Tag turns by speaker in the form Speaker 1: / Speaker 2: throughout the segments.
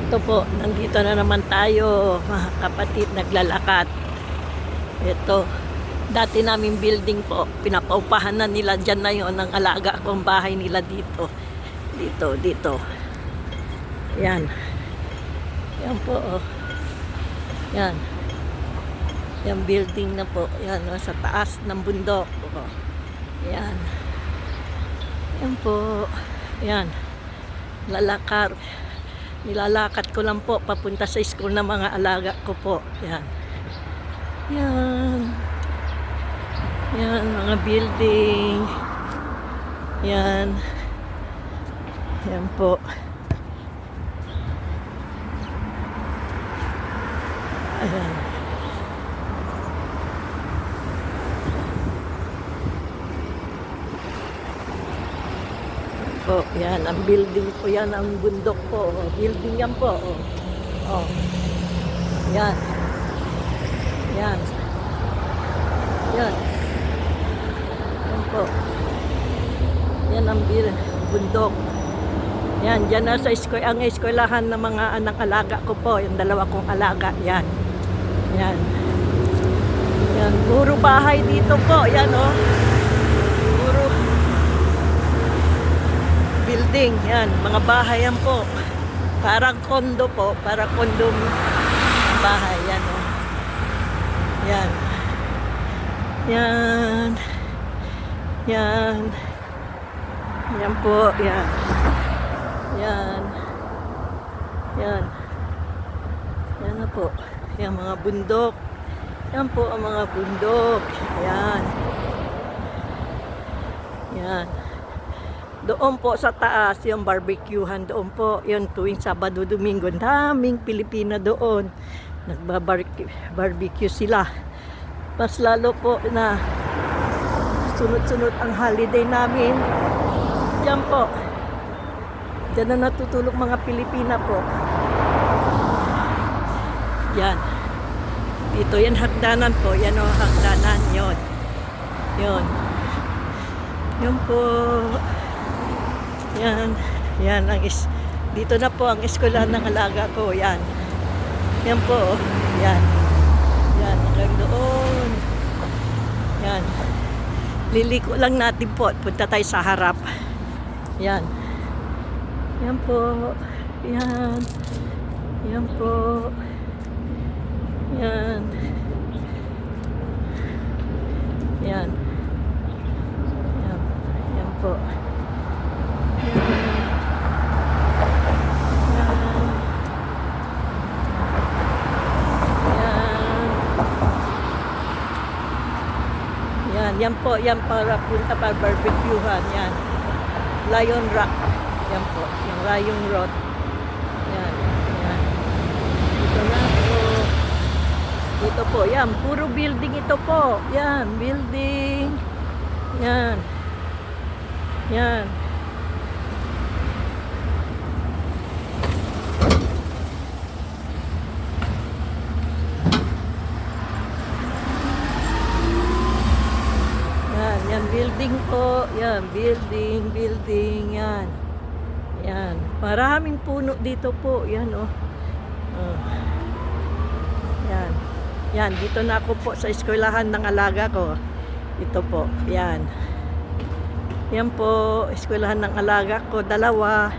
Speaker 1: Ito po, nandito na naman tayo, mga kapatid, naglalakad. Ito, dati naming building po, pinapaupahan na nila, dyan na yun, ang alaga kong bahay nila dito. Dito. Yan. Yan po, oh. Yan. Yan building na po. Yan, oh, sa taas ng bundok. Oh. Yan. Yan po. Yan. Lalakar. Nilalakad ko lang po papunta sa school ng mga alaga ko po. Yan. Yan. Yan, mga building. Yan. Yan po. Ayan. Po, yan, ang building po yan, ang bundok po. Oh, building yan po. Oh. Oh. Yan. Yan. Yan. Yan po. Yan ang bundok. Yan, dyan na sa school, ang eskwelahan ng mga anak alaga ko po, yung dalawa kong alaga, yan. Yan. Yan, puro bahay dito po, yan oh. Puro building, yan, mga bahay yan po. Parang kondo po, parang kondom bahay, yan oh. Yan. Yan. Yan. Yan po, yan. Yan. Yan. Yan na po. Yan mga bundok. Yan po ang mga bundok. Yan. Yan. Doon po sa taas, yung barbecuehan doon po. Yung tuwing Sabado, Domingo, daming Pilipina doon. Nagbabarbecue sila. Mas lalo po na sunod-sunod ang holiday namin. Diyan po. Diyan na natutulog mga Pilipina po. Yan. Dito yan hagdanan po. Yan o hagdanan. Yon. Yon. Yon po. Yan. Yan ang dito na po ang eskwelahan ng alaga ko. Yan. Yan po. Yan. Yan. Hanggang doon. Yan. Liliko lang natin po. Punta tayo sa harap. Yan. Yan po. Yan. Yan po. Yan. Yan. Yan. Yan po. Yan. Yan. Yan po. Yan para punta para barbecuehan. Yan. Lion Rock. Yan po. Yung Lion Rock. Yan. Yan. Dito na po. Dito po. Yan. Puro building ito po. Yan. Building. Yan. Yan. Yan. Yan. Building po. Yan. Building. Yan. Yan. Maraming puno dito po. Yan oh. Yan. Yan. Dito na ako po sa eskwelahan ng alaga ko. Ito po. Yan. Yan po. Eskwelahan ng alaga ko. Dalawa.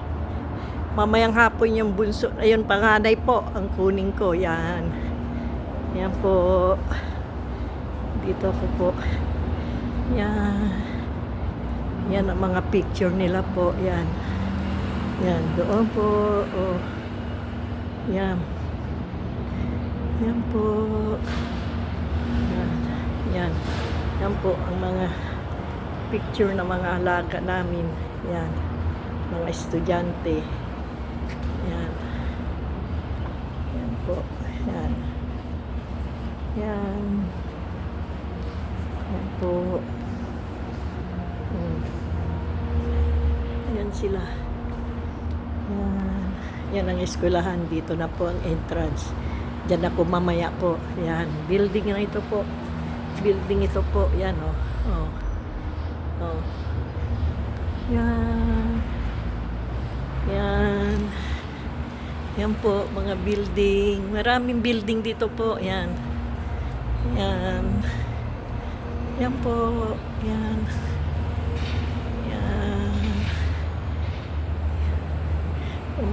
Speaker 1: Mamayang hapon yung bunso. Ayun, panganay po. Ang kuning ko. Yan. Yan po. Dito ako po. Yan. Yan ang mga picture nila po. Yan. Yan. Doon po. Oh. Yan. Yan po. Yan. Yan. Yan po ang mga picture ng mga alaga namin. Yan. Mga estudyante. Yan. Yan po. Yan. Yan. Yan po. Yan sila. Yan. Yan ang eskwelahan. Dito na po ang entrance. Diyan ako mamaya po. Yan. Building na ito po. Building ito po. Yan oh. Oh. Oh. Yan. Yan. Yan po, mga building. Maraming building dito po. Yan. Yan. Yan po. Yan. Yan.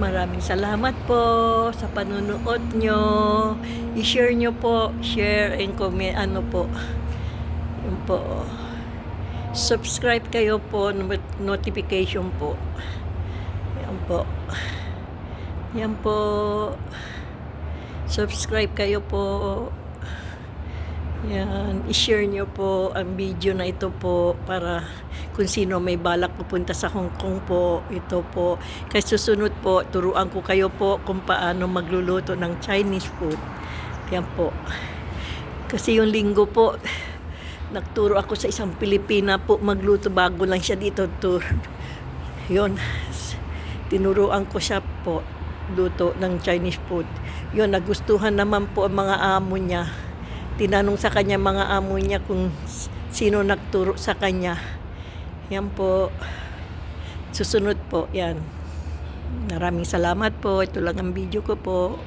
Speaker 1: Maraming salamat po sa panunood nyo. I-share nyo po. Share and comment. Ano po. Yun po. Subscribe kayo po. Notification po. Yan po. Yan po. Subscribe kayo po. Yan. I-share nyo po ang video na ito po para kung sino may balak pupunta sa Hong Kong po. Ito po. Kaya susunod po, turuan ko kayo po kung paano magluluto ng Chinese food. Yan po. Kasi yung linggo po, nagturo ako sa isang Pilipina po magluto. Bago lang siya dito. Yun. Tinuruan ko siya po luto ng Chinese food. Yun, nagustuhan naman po ang mga amo niya. Tinanong sa kanya mga amo niya kung sino nagturo sa kanya. Yan po. Susunod po, yan. Maraming salamat po. Ito lang ang video ko po.